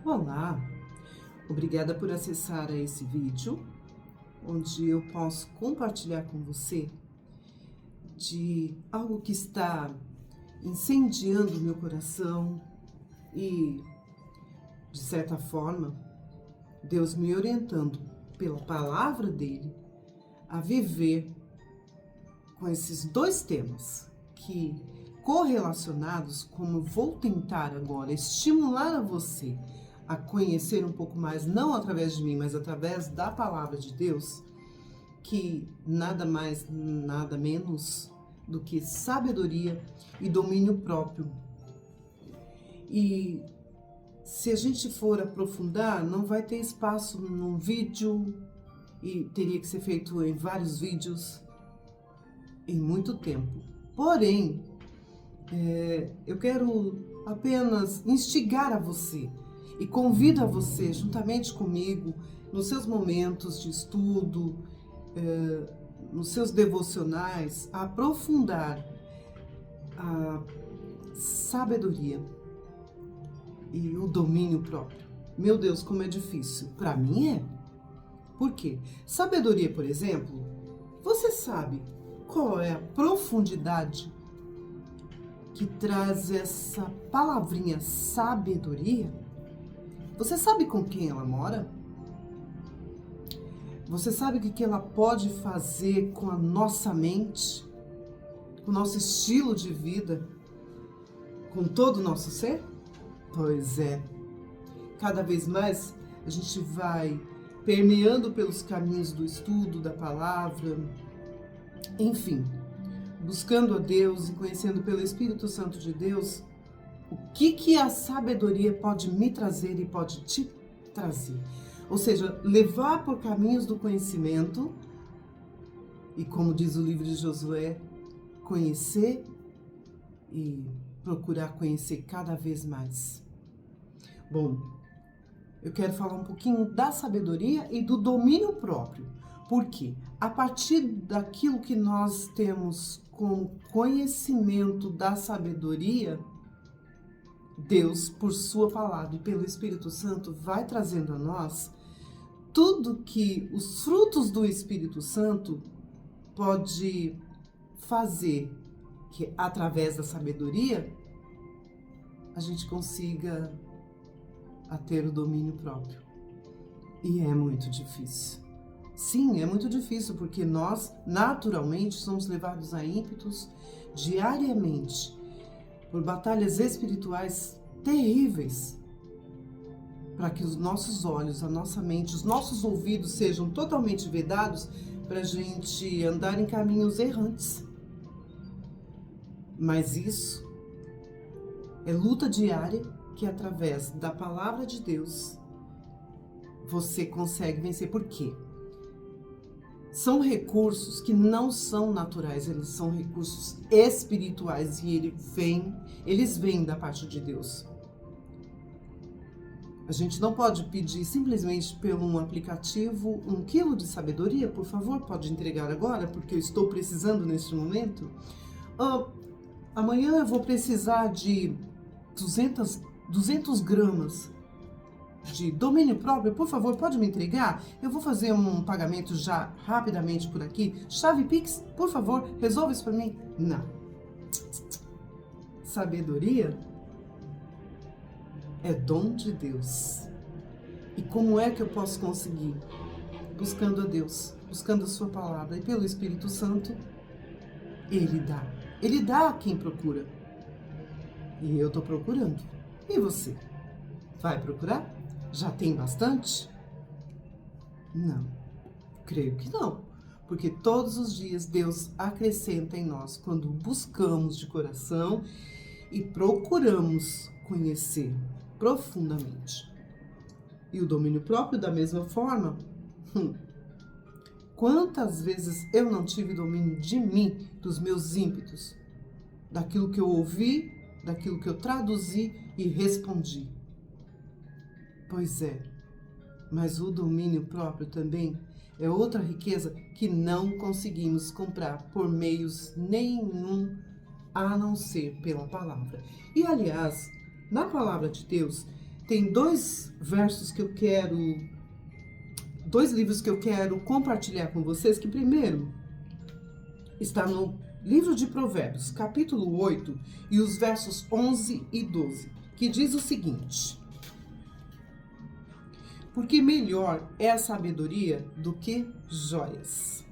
Olá, obrigada por acessar a esse vídeo, onde eu posso compartilhar com você de algo que está incendiando meu coração e, de certa forma, Deus me orientando pela palavra dele a viver com esses dois temas que, correlacionados, como vou tentar agora estimular a você a conhecer um pouco mais, não através de mim, mas através da palavra de Deus, que nada mais, nada menos do que sabedoria e domínio próprio. E se a gente for aprofundar, não vai ter espaço num vídeo e teria que ser feito em vários vídeos em muito tempo. Porém, eu quero apenas instigar a você e convido a você, juntamente comigo, nos seus momentos de estudo, nos seus devocionais, a aprofundar a sabedoria e o domínio próprio. Meu Deus, como é difícil. Para mim é. Por quê? Sabedoria, por exemplo, você sabe qual é a profundidade que traz essa palavrinha sabedoria? Você sabe com quem ela mora? Você sabe o que ela pode fazer com a nossa mente, com o nosso estilo de vida, com todo o nosso ser? Pois é. Cada vez mais a gente vai permeando pelos caminhos do estudo, da palavra, enfim, buscando a Deus e conhecendo pelo Espírito Santo de Deus o que a sabedoria pode me trazer e pode te trazer. Ou seja, levar por caminhos do conhecimento e, como diz o livro de Josué, conhecer e procurar conhecer cada vez mais. Bom, eu quero falar um pouquinho da sabedoria e do domínio próprio. Por quê? A partir daquilo que nós temos como conhecimento da sabedoria, Deus, por sua palavra e pelo Espírito Santo, vai trazendo a nós tudo que os frutos do Espírito Santo pode fazer que, através da sabedoria, a gente consiga a ter o domínio próprio. E é muito difícil. Sim, é muito difícil, porque nós, naturalmente, somos levados a ímpetos diariamente por batalhas espirituais terríveis, para que os nossos olhos, a nossa mente, os nossos ouvidos sejam totalmente vedados para a gente andar em caminhos errantes. Mas isso é luta diária que, através da palavra de Deus, você consegue vencer. Por quê? São recursos que não são naturais, eles são recursos espirituais e eles vêm da parte de Deus. A gente não pode pedir simplesmente pelo um aplicativo 1 quilo de sabedoria, por favor, pode entregar agora, porque eu estou precisando neste momento. Amanhã eu vou precisar de 200 gramas de domínio próprio, por favor, pode me entregar? Eu vou fazer um pagamento já rapidamente por aqui. Chave Pix, por favor, resolva isso para mim. Não. Sabedoria é dom de Deus. E como é que eu posso conseguir? Buscando a Deus, buscando a sua palavra e pelo Espírito Santo, Ele dá. Ele dá a quem procura. E eu estou procurando. E você? Vai procurar? Já tem bastante? Não, creio que não, porque todos os dias Deus acrescenta em nós quando buscamos de coração e procuramos conhecer profundamente. E o domínio próprio da mesma forma. Quantas vezes eu não tive domínio de mim, dos meus ímpetos, daquilo que eu ouvi, daquilo que eu traduzi e respondi. Pois é, mas o domínio próprio também é outra riqueza que não conseguimos comprar por meios nenhum a não ser pela palavra. E aliás, na palavra de Deus, tem dois livros que eu quero compartilhar com vocês, que primeiro está no livro de Provérbios, capítulo 8, e os versos 11 e 12, que diz o seguinte: porque melhor é a sabedoria do que joias.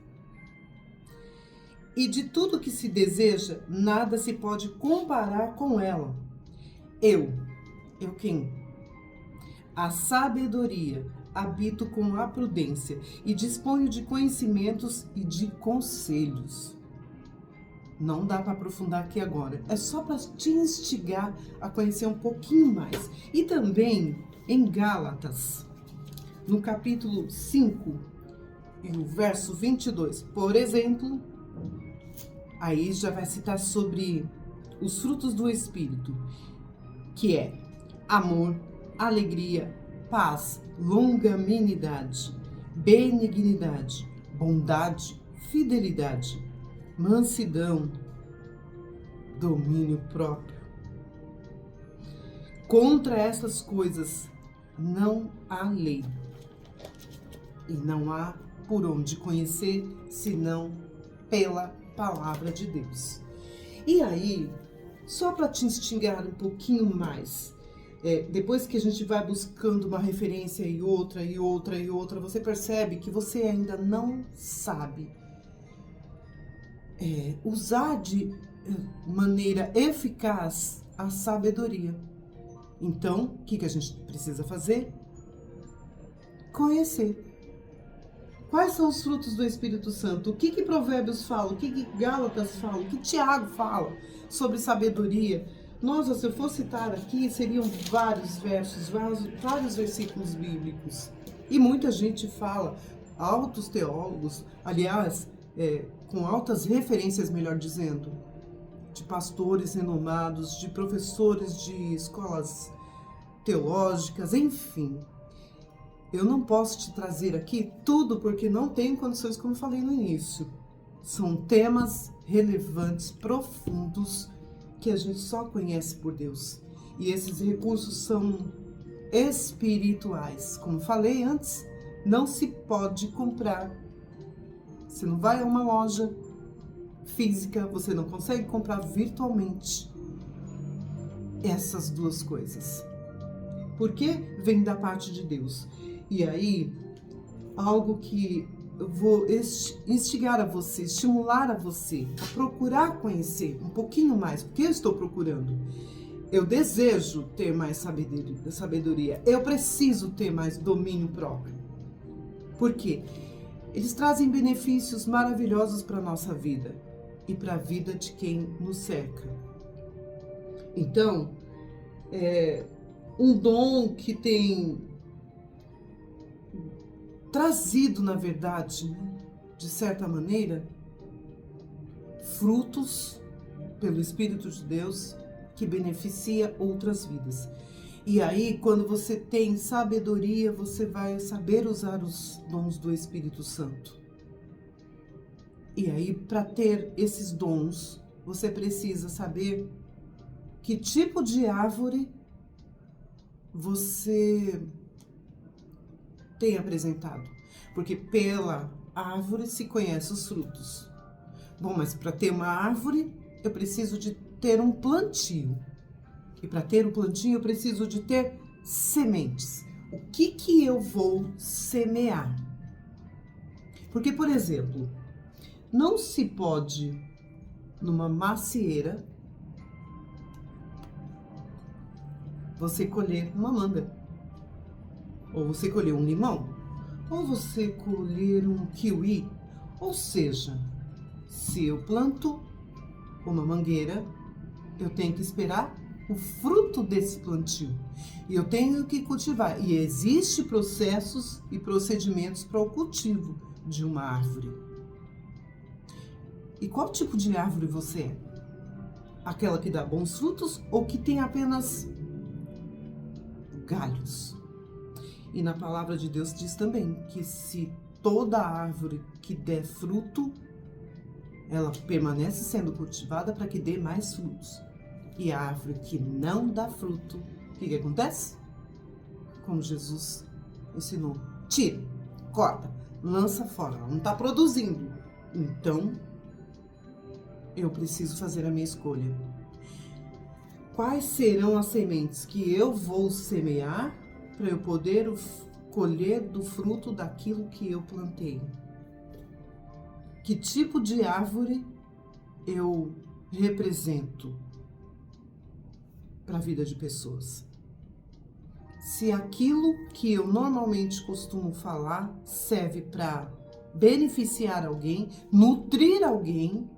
E de tudo que se deseja, nada se pode comparar com ela. Eu quem? A sabedoria habito com a prudência e disponho de conhecimentos e de conselhos. Não dá para aprofundar aqui agora. É só para te instigar a conhecer um pouquinho mais. E também em Gálatas, no capítulo 5 e o verso 22, por exemplo, aí já vai citar sobre os frutos do Espírito, que é amor, alegria, paz, longanimidade, benignidade, bondade, fidelidade, mansidão, domínio próprio. Contra essas coisas não há lei. E não há por onde conhecer, senão pela palavra de Deus. E aí, só para te instigar um pouquinho mais, depois que a gente vai buscando uma referência e outra, você percebe que você ainda não sabe usar de maneira eficaz a sabedoria. Então, o que a gente precisa fazer? Conhecer. Quais são os frutos do Espírito Santo? O que Provérbios fala? O que Gálatas fala? O que Tiago fala sobre sabedoria? Nossa, se eu for citar aqui, seriam vários versos, vários versículos bíblicos. E muita gente fala, altos teólogos, aliás, com altas referências, melhor dizendo, de pastores renomados, de professores de escolas teológicas, enfim. Eu não posso te trazer aqui tudo porque não tenho condições, como eu falei no início. São temas relevantes, profundos, que a gente só conhece por Deus. E esses recursos são espirituais. Como falei antes, não se pode comprar. Você não vai a uma loja física, você não consegue comprar virtualmente essas duas coisas. Porque vem da parte de Deus. E aí, algo que eu vou instigar a você, estimular a você a procurar conhecer um pouquinho mais, porque eu estou procurando. Eu desejo ter mais sabedoria. Eu preciso ter mais domínio próprio. Por quê? Eles trazem benefícios maravilhosos para a nossa vida e para a vida de quem nos cerca. Então, um dom que tem trazido, na verdade, de certa maneira, frutos pelo Espírito de Deus que beneficia outras vidas. E aí, quando você tem sabedoria, você vai saber usar os dons do Espírito Santo. E aí, para ter esses dons, você precisa saber que tipo de árvore você tem apresentado. Porque pela árvore se conhece os frutos. Bom, mas para ter uma árvore, eu preciso de ter um plantio. E para ter um plantio, eu preciso de ter sementes. O que eu vou semear? Porque, por exemplo, não se pode, numa macieira, você colher uma manga, ou você colher um limão, ou você colher um kiwi. Ou seja, se eu planto uma mangueira, eu tenho que esperar o fruto desse plantio. E eu tenho que cultivar. E existem processos e procedimentos para o cultivo de uma árvore. E qual tipo de árvore você é? Aquela que dá bons frutos ou que tem apenas galhos? E na palavra de Deus diz também que se toda árvore que der fruto, ela permanece sendo cultivada para que dê mais frutos. E a árvore que não dá fruto, o que acontece? como Jesus ensinou. Tira, corta, lança fora. Ela não está produzindo. Então, eu preciso fazer a minha escolha. Quais serão as sementes que eu vou semear para eu poder colher do fruto daquilo que eu plantei? Que tipo de árvore eu represento para a vida de pessoas? Se aquilo que eu normalmente costumo falar serve para beneficiar alguém, nutrir alguém,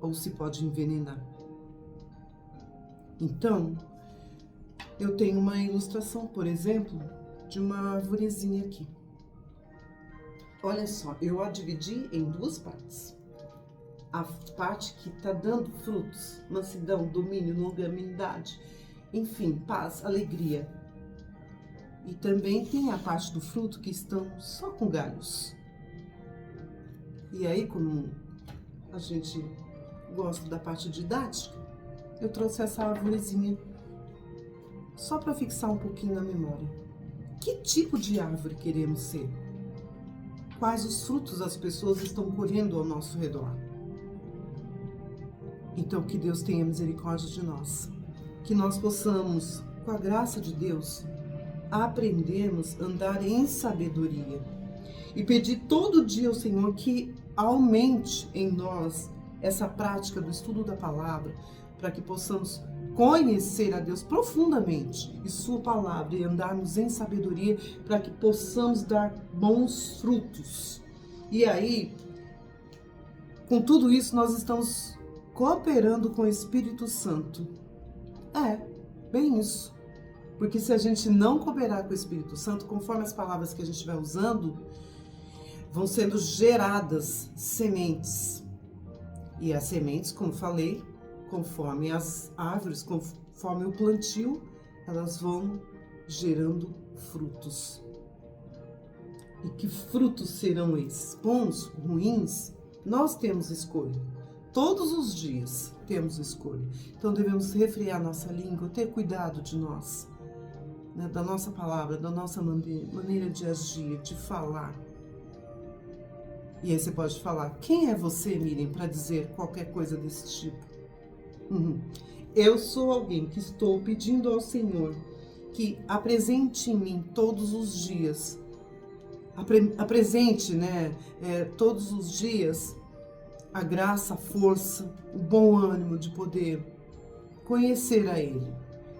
ou se pode envenenar. Então, eu tenho uma ilustração, por exemplo, de uma arvorezinha aqui. Olha só, eu a dividi em duas partes. A parte que está dando frutos, mansidão, domínio, longanimidade, enfim, paz, alegria. E também tem a parte do fruto que estão só com galhos. E aí, como a gente gosta da parte didática, eu trouxe essa arvorezinha só para fixar um pouquinho na memória. Que tipo de árvore queremos ser? Quais os frutos as pessoas estão colhendo ao nosso redor? Então, que Deus tenha misericórdia de nós. Que nós possamos, com a graça de Deus, aprendermos a andar em sabedoria. E pedir todo dia ao Senhor que aumente em nós essa prática do estudo da palavra, para que possamos conhecer a Deus profundamente e sua palavra e andarmos em sabedoria, para que possamos dar bons frutos. E aí, com tudo isso, nós estamos cooperando com o Espírito Santo. Bem isso. Porque se a gente não cooperar com o Espírito Santo, conforme as palavras que a gente vai usando, vão sendo geradas sementes. E as sementes, como falei, conforme as árvores, conforme o plantio, elas vão gerando frutos. E que frutos serão esses? Bons, ruins? Nós temos escolha. Todos os dias temos escolha. Então devemos refrear nossa língua, ter cuidado de nós, né, da nossa palavra, da nossa maneira de agir, de falar. E aí você pode falar, quem é você, Miriam, para dizer qualquer coisa desse tipo? Eu sou alguém que estou pedindo ao Senhor que apresente em mim todos os dias, apresente, né, todos os dias a graça, a força, o bom ânimo de poder conhecer a Ele.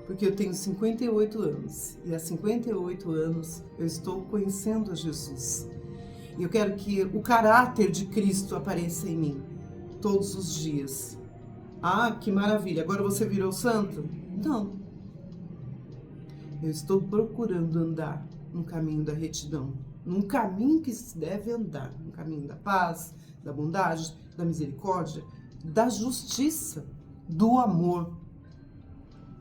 Porque eu tenho 58 anos e há 58 anos eu estou conhecendo a Jesus. E eu quero que o caráter de Cristo apareça em mim todos os dias. Ah, que maravilha! Agora você virou santo? Não. Eu estou procurando andar no caminho da retidão, num caminho que se deve andar, no caminho da paz, da bondade, da misericórdia, da justiça, do amor.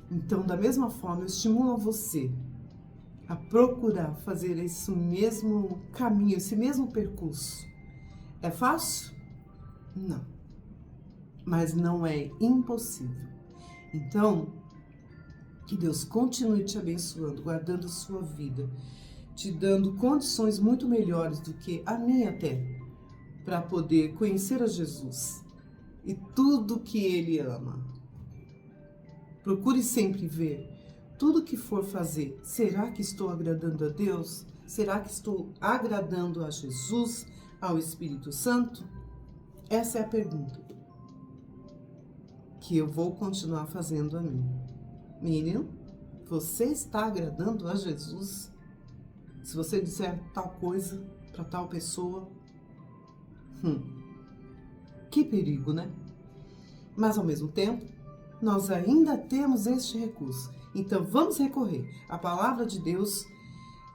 Então, da mesma forma, eu estimulo a você a procurar fazer esse mesmo caminho, esse mesmo percurso. É fácil? Não. Mas não é impossível. Então, que Deus continue te abençoando, guardando a sua vida, te dando condições muito melhores do que a minha até, para poder conhecer a Jesus e tudo que Ele ama. Procure sempre ver tudo que for fazer. Será que estou agradando a Deus? Será que estou agradando a Jesus, ao Espírito Santo? Essa é a pergunta que eu vou continuar fazendo a mim. Miriam, você está agradando a Jesus? Se você disser tal coisa para tal pessoa, que perigo, né? Mas ao mesmo tempo, nós ainda temos este recurso. Então vamos recorrer. A palavra de Deus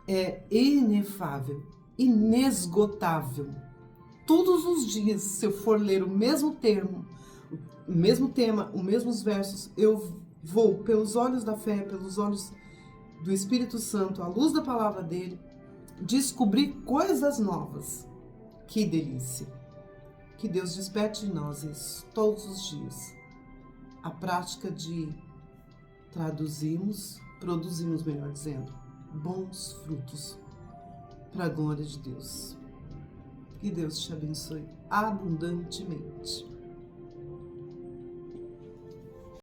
é inefável, inesgotável. Todos os dias, se eu for ler o mesmo termo, o mesmo tema, os mesmos versos, eu vou, pelos olhos da fé, pelos olhos do Espírito Santo, à luz da palavra dele, descobrir coisas novas. Que delícia! Que Deus desperte em nós isso todos os dias. A prática de produzimos, melhor dizendo, bons frutos para a glória de Deus. Que Deus te abençoe abundantemente.